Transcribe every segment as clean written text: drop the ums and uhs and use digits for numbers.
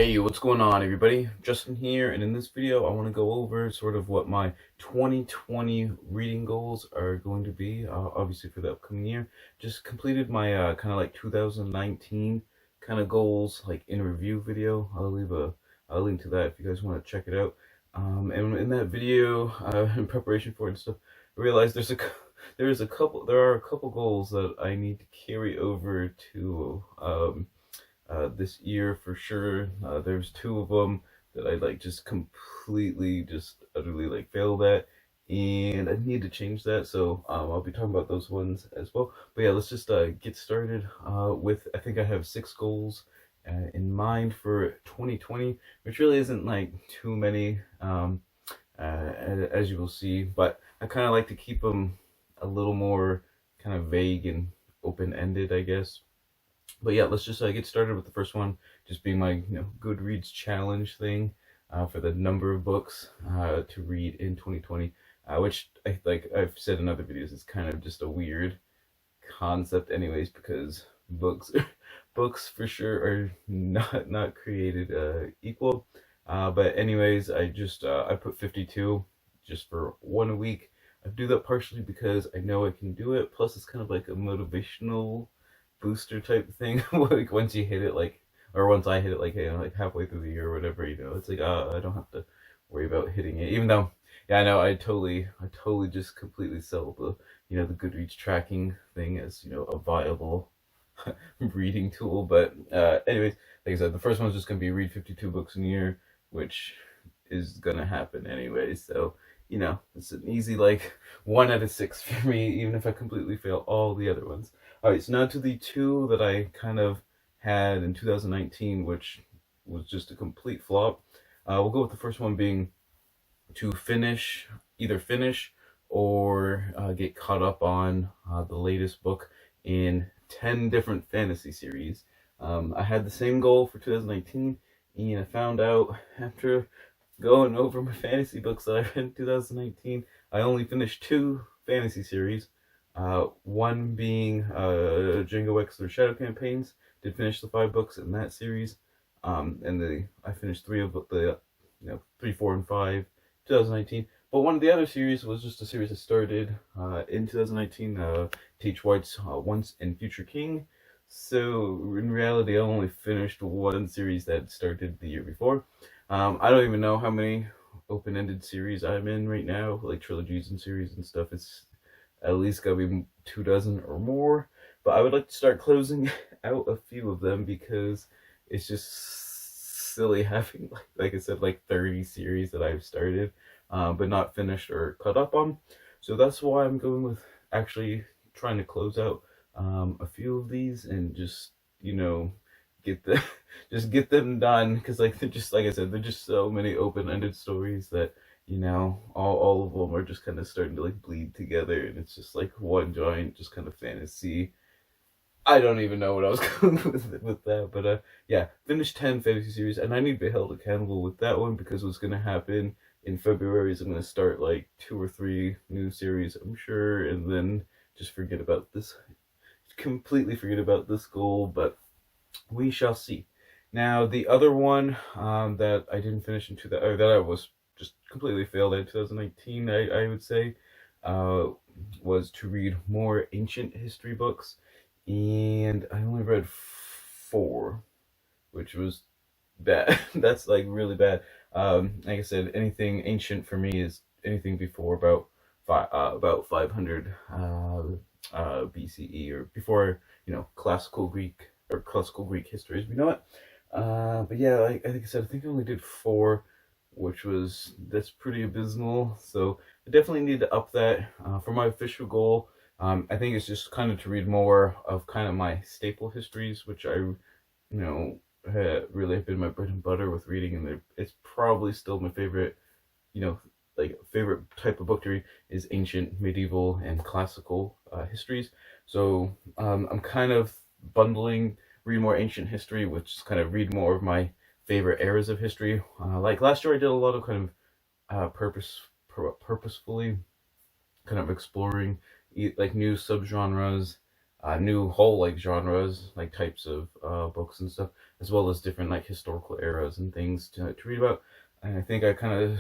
Hey, what's going on, everybody? Justin here, and in this video I want to go over sort of what my 2020 reading goals are going to be, obviously for the upcoming year. Just completed my kind of like 2019 kind of goals, like in review video. I'll leave a link to that if you guys want to check it out. And in that video, in preparation for it and stuff, I realized there are a couple goals that I need to carry over to this year for sure. There's two of them that I like just completely, just utterly like failed at, and I need to change that. So I'll be talking about those ones as well. But yeah, let's just get started with. I think I have 6 goals in mind for 2020, which really isn't like too many, as you will see. But I kind of like to keep them a little more kind of vague and open-ended, I guess. But yeah, let's just get started with the first one, just being my Goodreads challenge thing for the number of books to read in 2020, which I've said in other videos, it's kind of just a weird concept, anyways, because books books for sure are not created equal. But anyways, I put 52 just for 1 week. I do that partially because I know I can do it. Plus, it's kind of like a motivational booster type thing. Like once you hit it, or once I hit it, like halfway through the year or whatever, it's like I don't have to worry about hitting it. Even though, yeah, I know I totally just completely sell the Goodreads tracking thing as a viable reading tool. But anyways, like I said, the first one's just gonna be read 52 books in a year, which is gonna happen anyway. So it's an easy like 1 out of 6 for me, even if I completely fail all the other ones. All right, so now to the two that I kind of had in 2019, which was just a complete flop. We'll go with the first one being to either finish or get caught up on the latest book in 10 different fantasy series. I had the same goal for 2019, and I found out after going over my fantasy books that I read in 2019, I only finished 2 fantasy series. One being Django Wexler Shadow Campaigns. Did finish the 5 books in that series. And I finished 3 of the 3, 4, and 5, 2019. But one of the other series was just a series I started in 2019, T.H. White's Once and Future King. So in reality, I only finished one series that started the year before. I don't even know how many open-ended series I'm in right now, like trilogies and series and stuff. It's at least gotta be 2 dozen or more. But I would like to start closing out a few of them because it's just silly having, like I said, like 30 series that I've started, but not finished or caught up on. So that's why I'm going with actually trying to close out a few of these and just get the get them done, because they're just, like I said, they're just so many open-ended stories that all of them are just kind of starting to like bleed together, and it's just like one giant just kind of fantasy. I don't even know what I was going with that, but yeah, finished 10 fantasy series, and I need to be held accountable with that one, because what's gonna happen in February is I'm gonna start like 2 or 3 new series, I'm sure, and then just completely forget about this goal, but we shall see. Now, the other one that I didn't finish that I was just completely failed at 2019, I would say, was to read more ancient history books, and I only read 4, which was bad. That's like really bad. Like I said, anything ancient for me is anything before about 500 BCE, or before classical Greek history as we know it. But yeah, like I said, I think I only did 4, that's pretty abysmal. So I definitely need to up that for my official goal. I think it's just kind of to read more of kind of my staple histories, which I really have been my bread and butter with reading, and it's probably still my favorite, favorite type of book to read is ancient, medieval, and classical histories. So I'm kind of bundling read more ancient history, which is kind of read more of my favorite eras of history. Like last year, I did a lot of kind of purposefully kind of exploring like new subgenres new whole like genres, like types of books and stuff, as well as different like historical eras and things to read about. And I think I kind of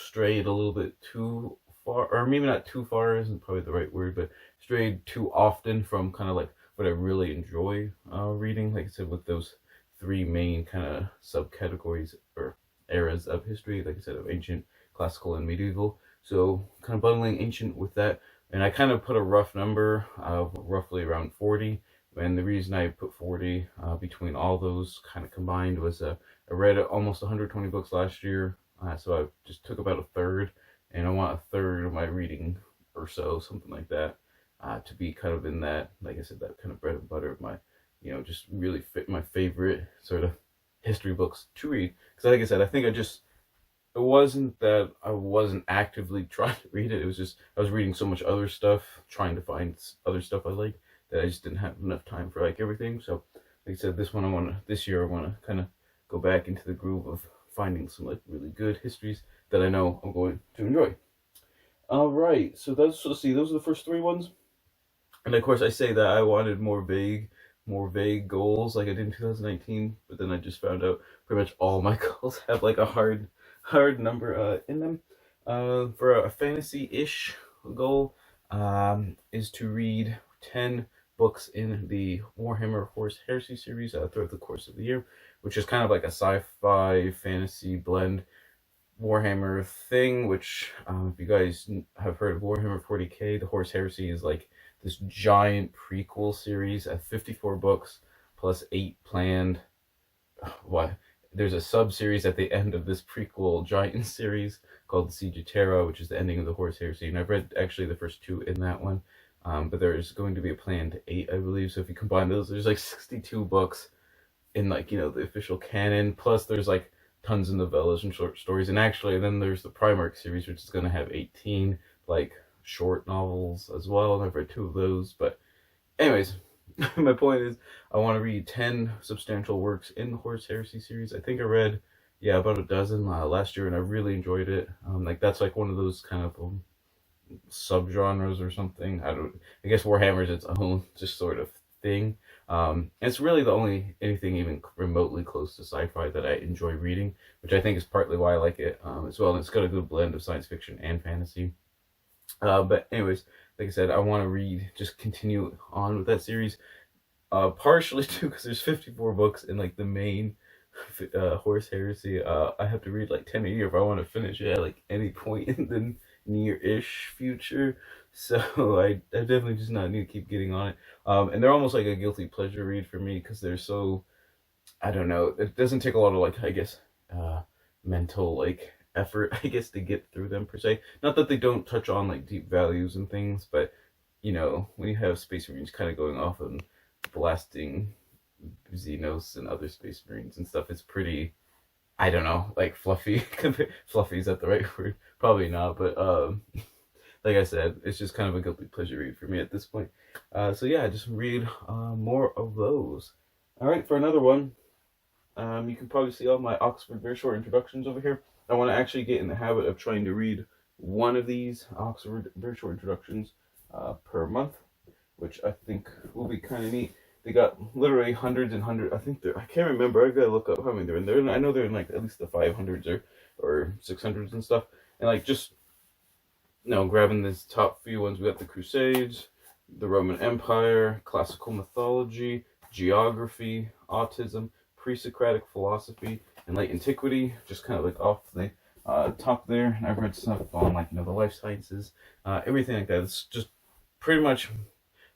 strayed a little bit too far, or maybe not too far isn't probably the right word, but strayed too often from kind of like what I really enjoy reading. Like I said, with those three main kind of subcategories or eras of history, like I said, of ancient, classical, and medieval. So kind of bundling ancient with that, and I kind of put a rough number of roughly around 40. And the reason I put 40 between all those kind of combined was I read almost 120 books last year, so I just took about a third, and I want a third of my reading or so, something like that, to be kind of in that, like I said, that kind of bread and butter of my, just really fit my favorite sort of history books to read. Because, like I said, I think it wasn't that I wasn't actively trying to read it. It was just I was reading so much other stuff, trying to find other stuff I like, that I just didn't have enough time for like everything. So, like I said, this year I wanna kind of go back into the groove of finding some like really good histories that I know I'm going to enjoy. All right, so let's see. Those are the first three ones, and of course I say that I wanted more vague goals like I did in 2019, but then I just found out pretty much all my goals have like a hard number in them. For a fantasy-ish goal, is to read 10 books in the Warhammer Horse Heresy series throughout the course of the year, which is kind of like a sci-fi fantasy blend Warhammer thing, which, if you guys have heard of Warhammer 40k, the Horse Heresy is like this giant prequel series of 54 books plus 8 planned. What? There's a sub series at the end of this prequel giant series called Siege of Terra, which is the ending of the Horse Heresy. And I've read actually the first two in that one, but there's going to be a planned 8, I believe. So if you combine those, there's like 62 books in like the official canon. Plus there's like tons of novellas and short stories, and actually then there's the Primarch series, which is going to have 18 like short novels as well, and I've read 2 of those. But anyways, my point is I want to read 10 substantial works in the Horse Heresy series. I think I read, yeah, about a dozen last year, and I really enjoyed it. Like that's like one of those kind of subgenres or something. I guess Warhammer's its own just sort of thing. It's really the only anything even remotely close to sci-fi that I enjoy reading, which I think is partly why I like it as well. And it's got a good blend of science fiction and fantasy. But anyways, like I said, I want to just continue on with that series. Partially too because there's 54 books in like the main Horse Heresy. I have to read like 10 a year if I want to finish it at like any point in the near-ish future. So I definitely just not need to keep getting on it. And they're almost like a guilty pleasure read for me because they're so, I don't know. It doesn't take a lot of like, I guess, mental like effort, I guess, to get through them per se. Not that they don't touch on like deep values and things, but when you have Space Marines kind of going off and blasting Xenos and other Space Marines and stuff, it's pretty, I don't know, like fluffy. Fluffy, is that the right word? Probably not, but like I said, it's just kind of a guilty pleasure read for me at this point. So yeah, just read more of those. All right, for another one, you can probably see all my Oxford Very Short Introductions over here. I want to actually get in the habit of trying to read one of these Oxford Very Short Introductions per month, which I think will be kind of neat. They got literally hundreds and hundreds. I think I can't remember. I gotta look up how many they're in. I know they're in like at least the 500s or 600s and stuff. And like just grabbing these top few ones, we got the Crusades, the Roman Empire, classical mythology, geography, autism, pre-Socratic philosophy, and late antiquity. Just kind of like off the top there. And I've read stuff on like the life sciences, everything like that. It's just pretty much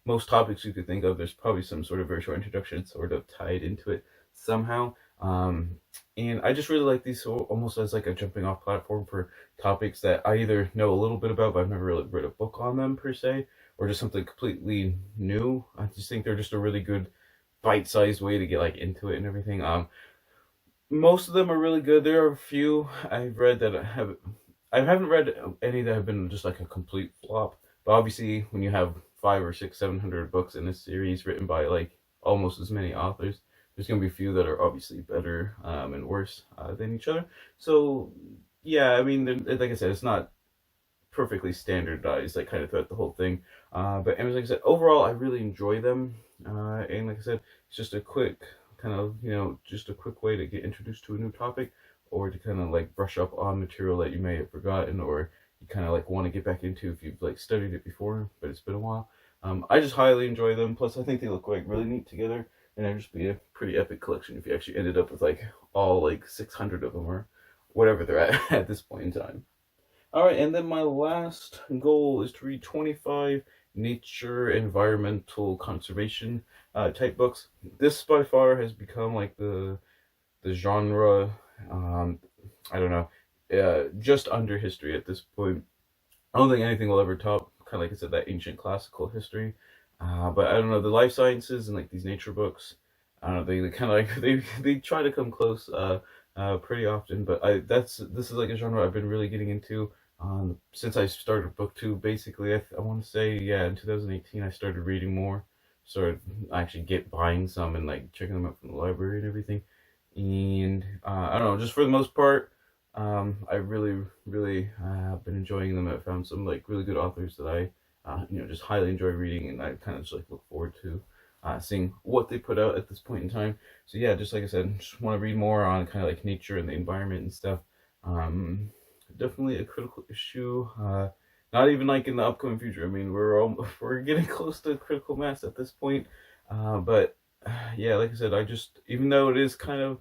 most topics you could think of. There's probably some sort of very short introduction sort of tied into it somehow. And I just really like these almost as like a jumping off platform for topics that I either know a little bit about, but I've never really read a book on them per se, or just something completely new. I just think they're just a really good bite-sized way to get like into it and everything. Most of them are really good. There are a few I've read that I haven't read any that have been just like a complete flop. But obviously, when you have 500 or 600 books in a series written by like almost as many authors, there's gonna be a few that are obviously better and worse than each other. So yeah, I mean, like I said, it's not perfectly standardized, like kind of throughout the whole thing. But anyways, like I said, overall, I really enjoy them. And like I said, it's just a quick kind of, just a quick way to get introduced to a new topic, or to kind of like brush up on material that you may have forgotten, or you kind of like want to get back into if you've like studied it before, but it's been a while. I just highly enjoy them. Plus, I think they look like really neat together, and it'd just be a pretty epic collection if you actually ended up with like all like 600 of them, or whatever they're at at this point in time. All right, and then my last goal is to read 25 nature, environmental conservation type books. This by far has become like the genre. I don't know, just under history at this point. I don't think anything will ever top, kind of like I said, that ancient classical history. But I don't know, the life sciences and like these nature books. I don't know, they kind of like they try to come close pretty often. But this is like a genre I've been really getting into since I started booktube. Basically, I want to say, yeah, in 2018 I started reading more, started actually buying some and like checking them out from the library and everything. And I don't know, just for the most part, I really, really have been enjoying them. I found some like really good authors that I, just highly enjoy reading, and I kind of just like look forward to seeing what they put out at this point in time. So yeah, just like I said, just want to read more on kind of like nature and the environment and stuff. Um, Definitely a critical issue. Not even like in the upcoming future. I mean, we're getting close to critical mass at this point. But yeah, like I said, I just, even though it is kind of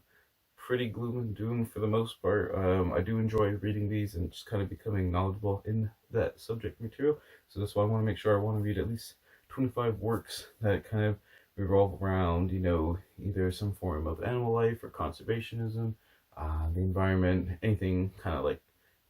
pretty gloom and doom for the most part, I do enjoy reading these and just kind of becoming knowledgeable in that subject material. So that's why I want to make sure I want to read at least 25 works that kind of revolve around, either some form of animal life or conservationism, the environment, anything kind of like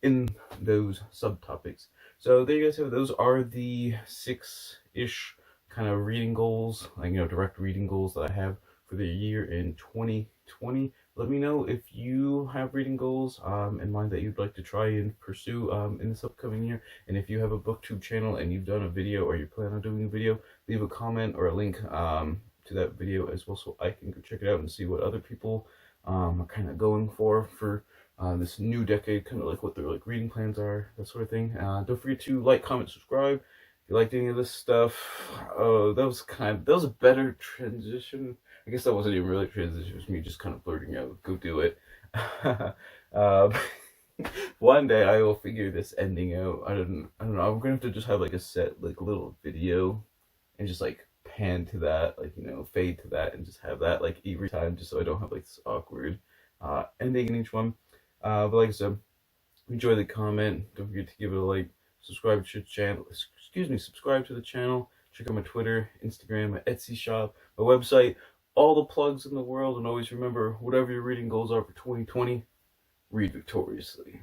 in those subtopics. So there you guys have it. Those are the 6-ish kind of reading goals, like, direct reading goals that I have for the year in 2020. Let me know if you have reading goals in mind that you'd like to try and pursue in this upcoming year. And if you have a booktube channel and you've done a video, or you plan on doing a video, leave a comment or a link to that video as well, so I can go check it out and see what other people are kind of going for this new decade, kind of like what their like reading plans are, that sort of thing. Don't forget to like, comment, subscribe if you liked any of this stuff. Oh, that was a better transition. I guess that wasn't even really a transition. It was me just kind of blurting out, "Go do it." um, One day I will figure this ending out. I don't know. I'm gonna have to just have like a set like little video and just like pan to that, like, fade to that, and just have that like every time, just so I don't have like this awkward ending in each one. But like I said, enjoy the comment. Don't forget to give it a like. Subscribe to the channel. Excuse me. Subscribe to the channel. Check out my Twitter, Instagram, my Etsy shop, my website, all the plugs in the world. And always remember, whatever your reading goals are for 2020, read victoriously.